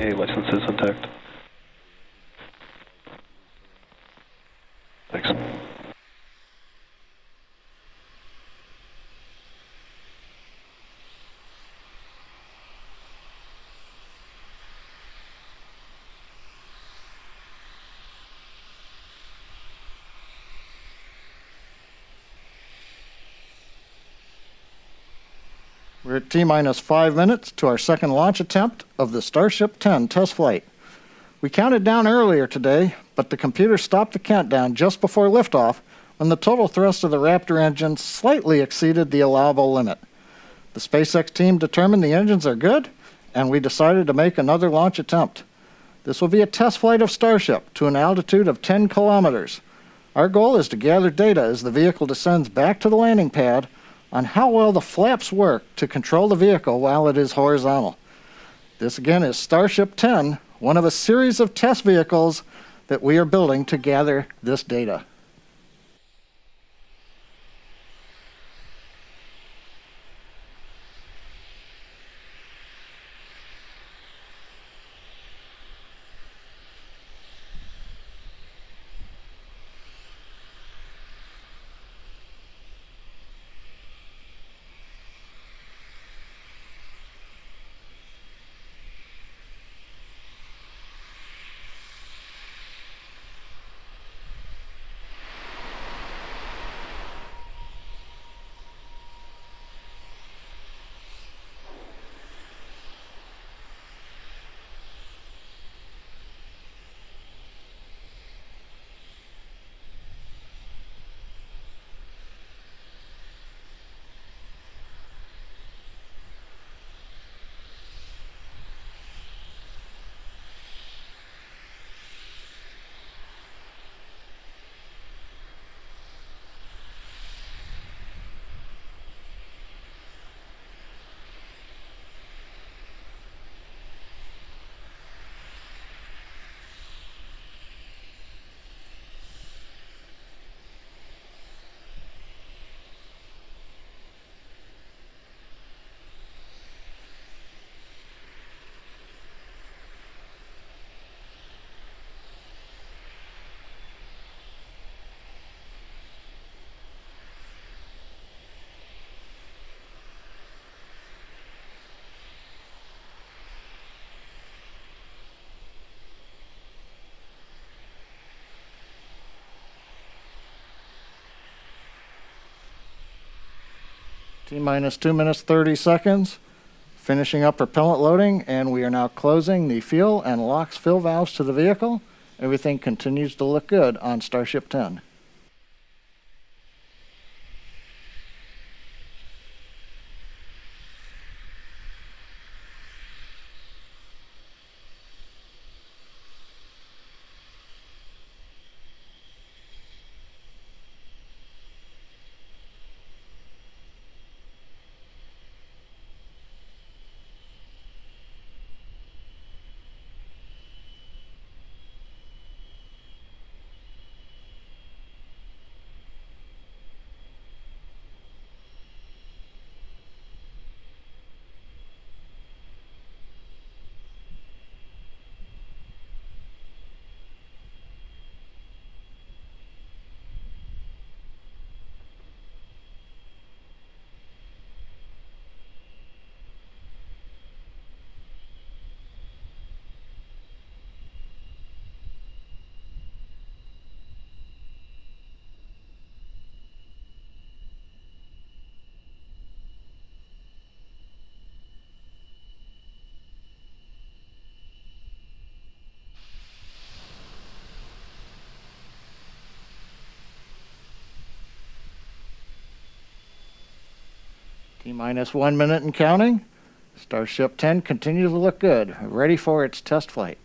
FAA license is intact. Thanks. We're at T-minus 5 minutes to our second launch attempt of the StarShip 10 test flight. We counted down earlier today, but the computer stopped the countdown just before liftoff when the total thrust of the Raptor engine slightly exceeded the allowable limit. The SpaceX team determined the engines are good, and we decided to make another launch attempt. This will be a test flight of Starship to an altitude of 10 kilometers. Our goal is to gather data as the vehicle descends back to the landing pad on how well the flaps work to control the vehicle while it is horizontal. This again is StarShip 10, one of a series of test vehicles that we are building to gather this data. T-minus 2 minutes 30 seconds, finishing up propellant loading, and we are now closing the fuel and LOX fill valves to the vehicle. Everything continues to look good on StarShip 10. T-minus 1 minute and counting. StarShip 10 continues to look good, ready for its test flight.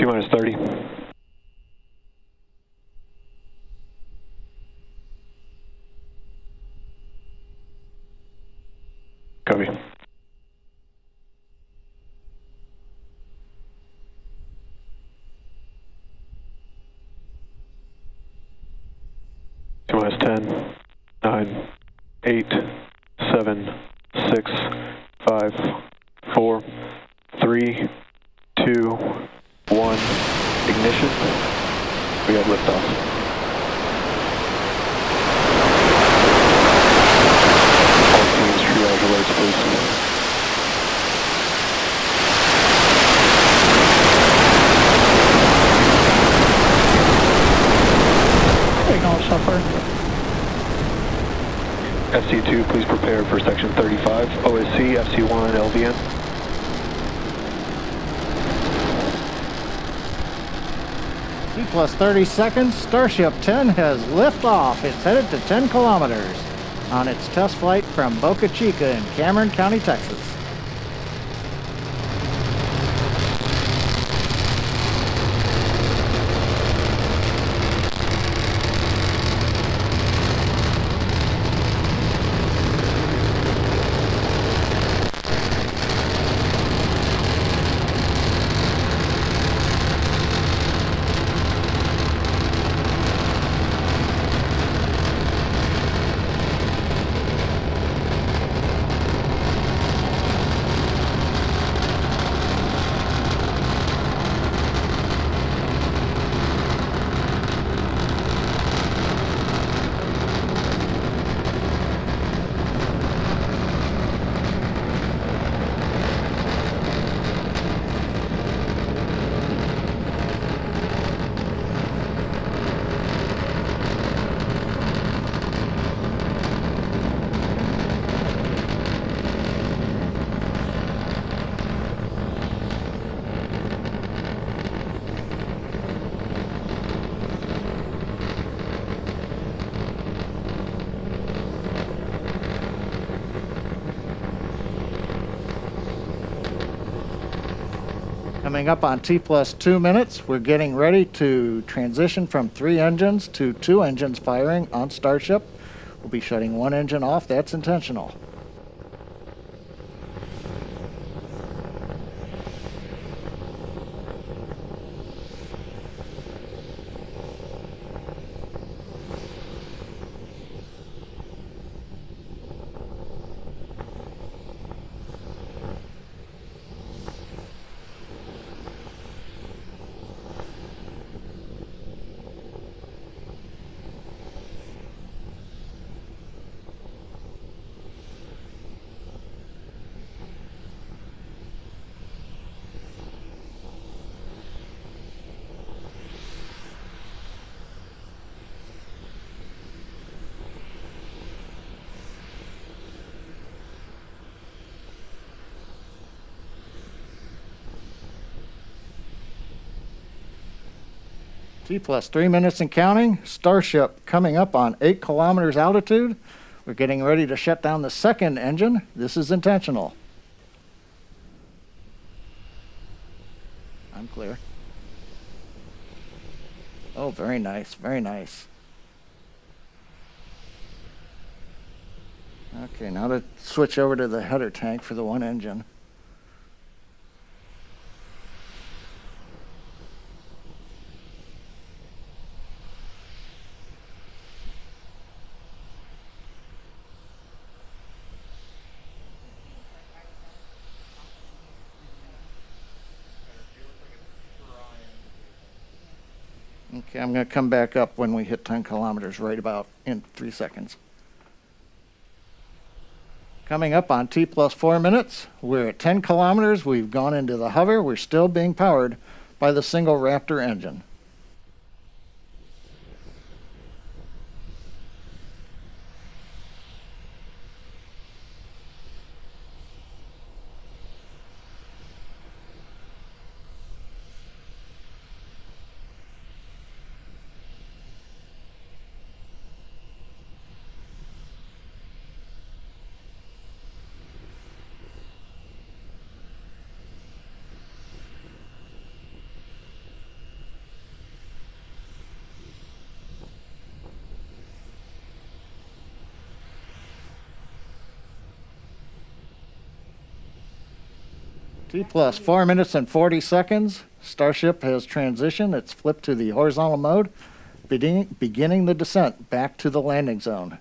T-minus 30. Copy. T-minus 10, 9, 8, 7, 6, 5, 4, 3, 2, 1. Ignition. We got liftoff. All teams, triage alerts, please. Signal suffer. FC2, please prepare for section 35. OSC, FC1, LVN. T plus 30 seconds, Starship 10 has liftoff. It's headed to 10 kilometers on its test flight from BocaChica in Cameron County, Texas. Coming up on T plus 2 minutes, we're getting ready to transition from 3 engines to 2 engines firing on Starship. We'll be shutting 1 engine off. That's intentional. T plus 3 minutes and counting. Starship coming up on 8 kilometers altitude. We're getting ready to shut down the 2nd engine. This is intentional. I'm clear. Oh, very nice, very nice. Okay, now to switch over to the header tank for the 1 engine. Okay, I'm going to come back up when we hit 10 kilometers right about in 3 seconds. Coming up on T plus 4 minutes, we're at 10 kilometers. We've gone into the hover. We're still being powered by the single Raptor engine. T plus 4 minutes and 40 seconds. StarShip has transitioned. It's flipped to the horizontal mode, beginning the descent back to the landing zone.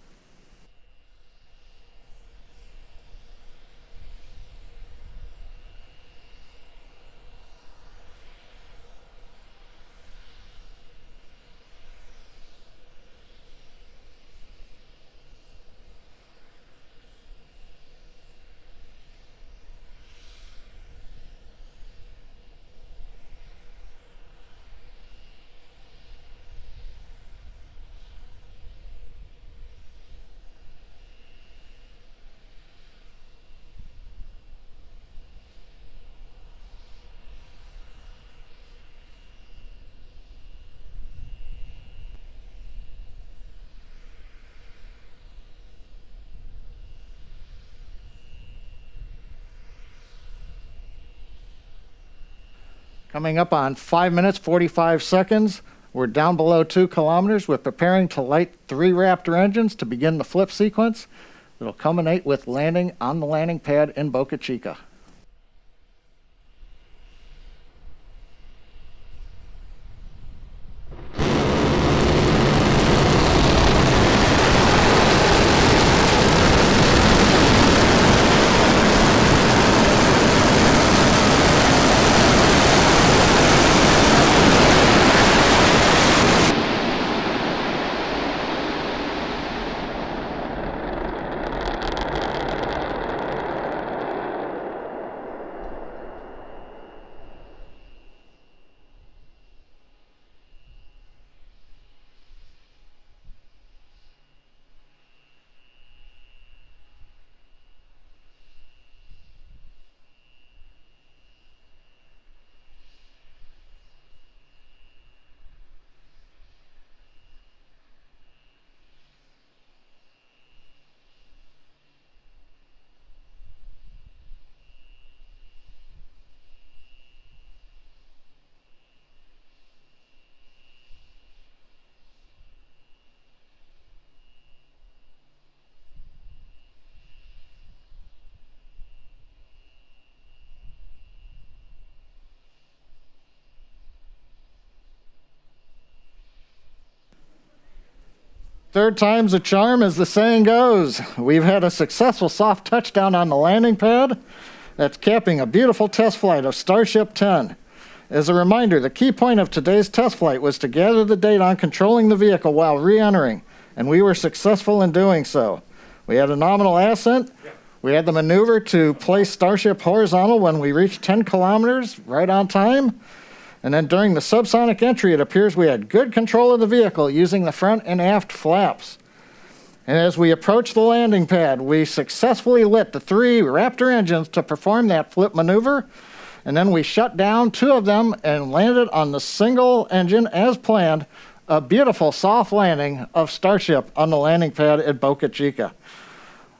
Coming up on 5 minutes, 45 seconds, we're down below 2 kilometers. We're preparing to light 3 Raptor engines to begin the flip sequence. It'll culminate with landing on the landing pad in Boca Chica. Third time's a charm, as the saying goes. We've had a successful soft touchdown on the landing pad. That's capping a beautiful test flight of StarShip 10. As a reminder, the key point of today's test flight was to gather the data on controlling the vehicle while re-entering, and we were successful in doing so. We had a nominal ascent. We had the maneuver to place StarShip horizontal when we reached 10 kilometers, right on time. And then during the subsonic entry, it appears we had good control of the vehicle using the front and aft flaps. And as we approached the landing pad, we successfully lit the 3 Raptor engines to perform that flip maneuver. And then we shut down 2 of them and landed on the single engine as planned, a beautiful soft landing of StarShip on the landing pad at Boca Chica.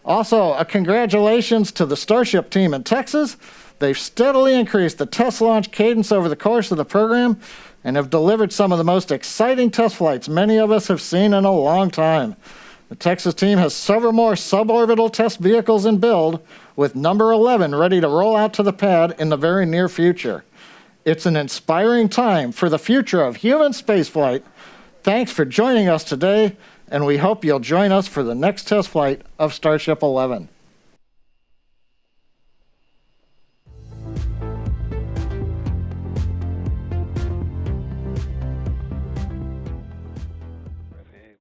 Also, a congratulations to the StarShip team in Texas. They've steadily increased the test launch cadence over the course of the program and have delivered some of the most exciting test flights many of us have seen in a long time. The Texas team has several more suborbital test vehicles in build, with number 11 ready to roll out to the pad in the very near future. It's an inspiring time for the future of human spaceflight. Thanks for joining us today, and we hope you'll join us for the next test flight of StarShip 11.